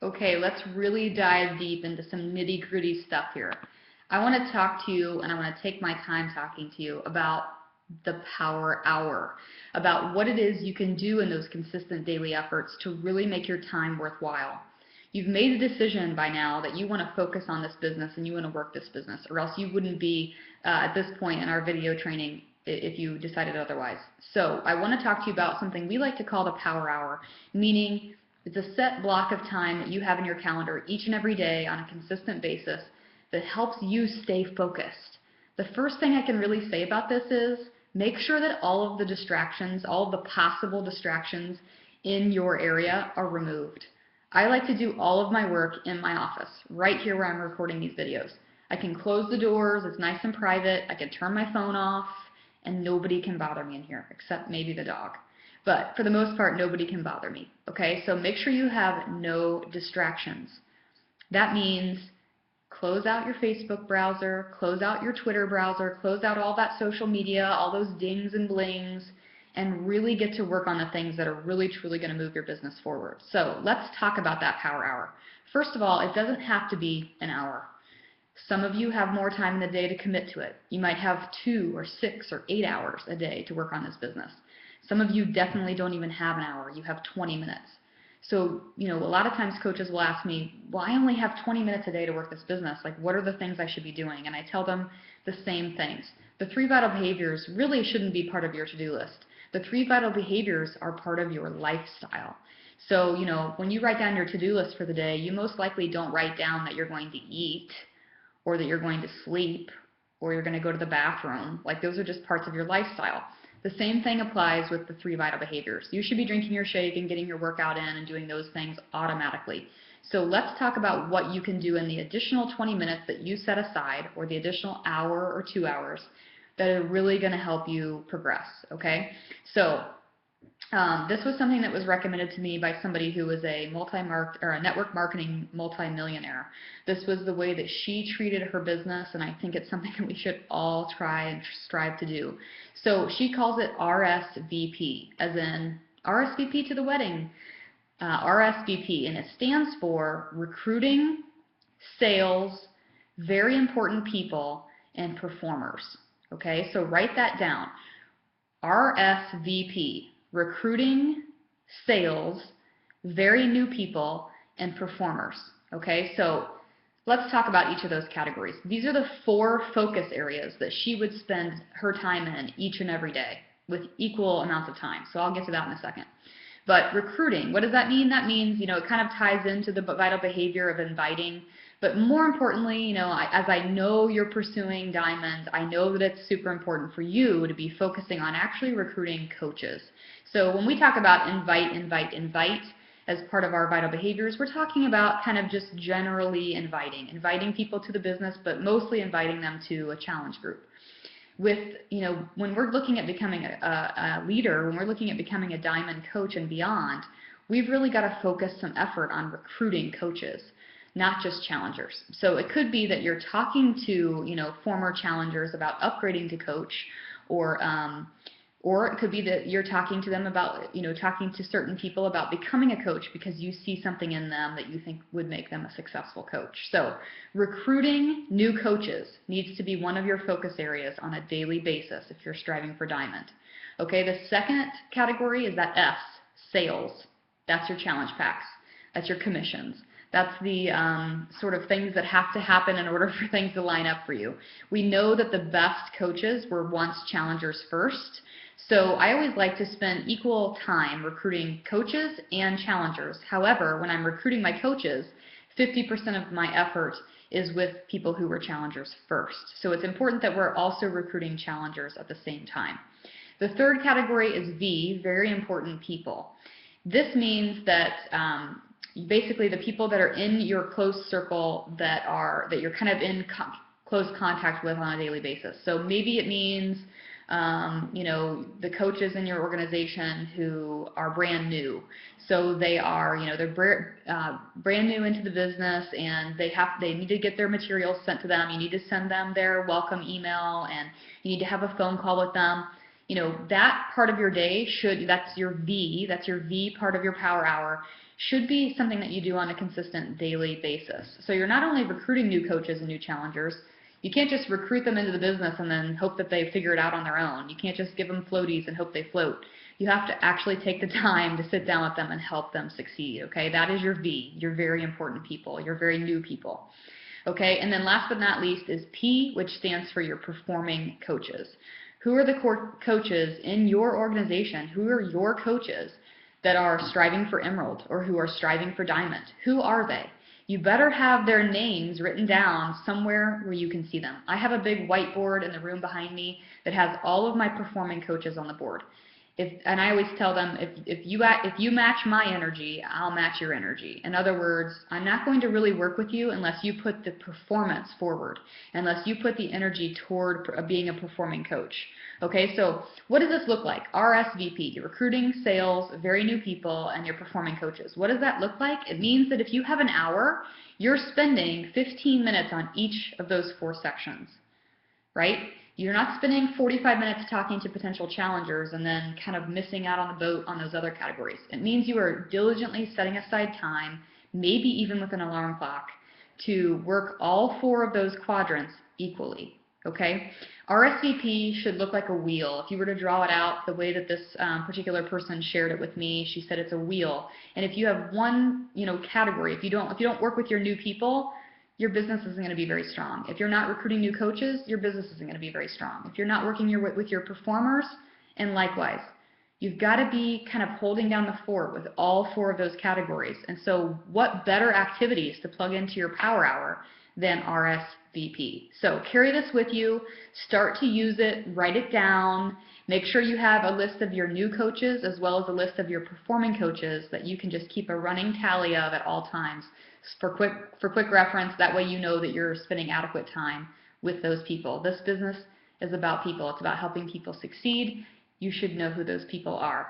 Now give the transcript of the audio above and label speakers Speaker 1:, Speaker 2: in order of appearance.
Speaker 1: Okay, let's really dive deep into some nitty-gritty stuff here. I want to talk to you, and I want to take my time talking to you about the power hour, about what it is you can do in those consistent daily efforts to really make your time worthwhile. You've made a decision by now that you want to focus on this business and you want to work this business, or else you wouldn't be at this point in our video training if you decided otherwise. So I want to talk to you about something we like to call the power hour, meaning it's a set block of time that you have in your calendar each and every day on a consistent basis that helps you stay focused. The first thing I can really say about this is make sure that all of the distractions, all of the possible distractions in your area are removed. I like to do all of my work in my office, right here where I'm recording these videos. I can close the doors, it's nice and private, I can turn my phone off, and nobody can bother me in here, except maybe the dog. But for the most part, nobody can bother me, okay? So make sure you have no distractions. That means close out your Facebook browser, close out your Twitter browser, close out all that social media, all those dings and blings, and really get to work on the things that are really truly going to move your business forward. So let's talk about that power hour. First of all, it doesn't have to be an hour. Some of you have more time in the day to commit to it. You might have 2 or 6 or 8 hours a day to work on this business. Some of you definitely don't even have an hour. You have 20 minutes. So, a lot of times coaches will ask me, well, I only have 20 minutes a day to work this business. Like, what are the things I should be doing? And I tell them the same things. The 3 vital behaviors really shouldn't be part of your to-do list. The 3 vital behaviors are part of your lifestyle. So, when you write down your to-do list for the day, you most likely don't write down that you're going to eat or that you're going to sleep or you're going to go to the bathroom. Like, those are just parts of your lifestyle. The same thing applies with the 3 vital behaviors. You should be drinking your shake and getting your workout in and doing those things automatically. So let's talk about what you can do in the additional 20 minutes that you set aside, or the additional hour or 2 hours, that are really going to help you progress, okay? So this was something that was recommended to me by somebody who was a network marketing multimillionaire. This was the way that she treated her business, and I think it's something that we should all try and strive to do. So she calls it R.S.V.P, as in RSVP to the wedding, R.S.V.P, and it stands for recruiting, sales, very important people, and performers. Okay, so write that down. R.S.V.P. Recruiting, sales, very new people, and performers. Okay, so let's talk about each of those categories. These are the 4 focus areas that she would spend her time in each and every day with equal amounts of time. So I'll get to that in a second. But recruiting, what does that mean? That means, it kind of ties into the vital behavior of inviting. But more importantly, as I know you're pursuing diamonds, I know that it's super important for you to be focusing on actually recruiting coaches. So when we talk about invite as part of our vital behaviors, we're talking about kind of just generally inviting people to the business, but mostly inviting them to a challenge group. With, when we're looking at becoming a leader, when we're looking at becoming a diamond coach and beyond, we've really got to focus some effort on recruiting coaches, not just challengers. So it could be that you're talking to, former challengers about upgrading to coach, or it could be that you're talking to them about, talking to certain people about becoming a coach because you see something in them that you think would make them a successful coach. So recruiting new coaches needs to be one of your focus areas on a daily basis if you're striving for diamond. Okay, the second category is that S, sales. That's your challenge packs. That's your commissions. That's the sort of things that have to happen in order for things to line up for you. We know that the best coaches were once challengers first. So I always like to spend equal time recruiting coaches and challengers. However, when I'm recruiting my coaches, 50% of my effort is with people who were challengers first. So it's important that we're also recruiting challengers at the same time. The third category is V, very important people. This means that basically the people that are in your close circle that you're kind of in close contact with on a daily basis. So maybe it means the coaches in your organization who are brand new. So they are, they're brand new into the business, and they need to get their materials sent to them. You need to send them their welcome email, and you need to have a phone call with them. that part of your day that's your V part of your power hour, should be something that you do on a consistent daily basis. So you're not only recruiting new coaches and new challengers, you can't just recruit them into the business and then hope that they figure it out on their own. You can't just give them floaties and hope they float. You have to actually take the time to sit down with them and help them succeed, okay? That is your V, your very important people, your very new people. Okay, and then last but not least is P, which stands for your performing coaches. Who are the core coaches in your organization? Who are your coaches that are striving for Emerald or who are striving for Diamond? Who are they? You better have their names written down somewhere where you can see them. I have a big whiteboard in the room behind me that has all of my performing coaches on the board. And I always tell them, if you match my energy, I'll match your energy. In other words, I'm not going to really work with you unless you put the performance forward, unless you put the energy toward being a performing coach. Okay, so what does this look like? R.S.V.P, your recruiting, sales, very new people, and your performing coaches. What does that look like? It means that if you have an hour, you're spending 15 minutes on each of those 4 sections, right? You're not spending 45 minutes talking to potential challengers and then kind of missing out on the boat on those other categories. It means you are diligently setting aside time, maybe even with an alarm clock, to work all 4 of those quadrants equally, okay? R.S.V.P should look like a wheel. If you were to draw it out the way that this particular person shared it with me, she said it's a wheel. And if you have one, category, if you don't work with your new people, your business isn't going to be very strong. If you're not recruiting new coaches, your business isn't going to be very strong. If you're not working with your performers, and likewise, you've got to be kind of holding down the fort with all 4 of those categories. And so what better activities to plug into your power hour than R.S.V.P. So carry this with you, start to use it, write it down, make sure you have a list of your new coaches as well as a list of your performing coaches that you can just keep a running tally of at all times. For quick reference, that way you know that you're spending adequate time with those people. This business is about people. It's about helping people succeed. You should know who those people are.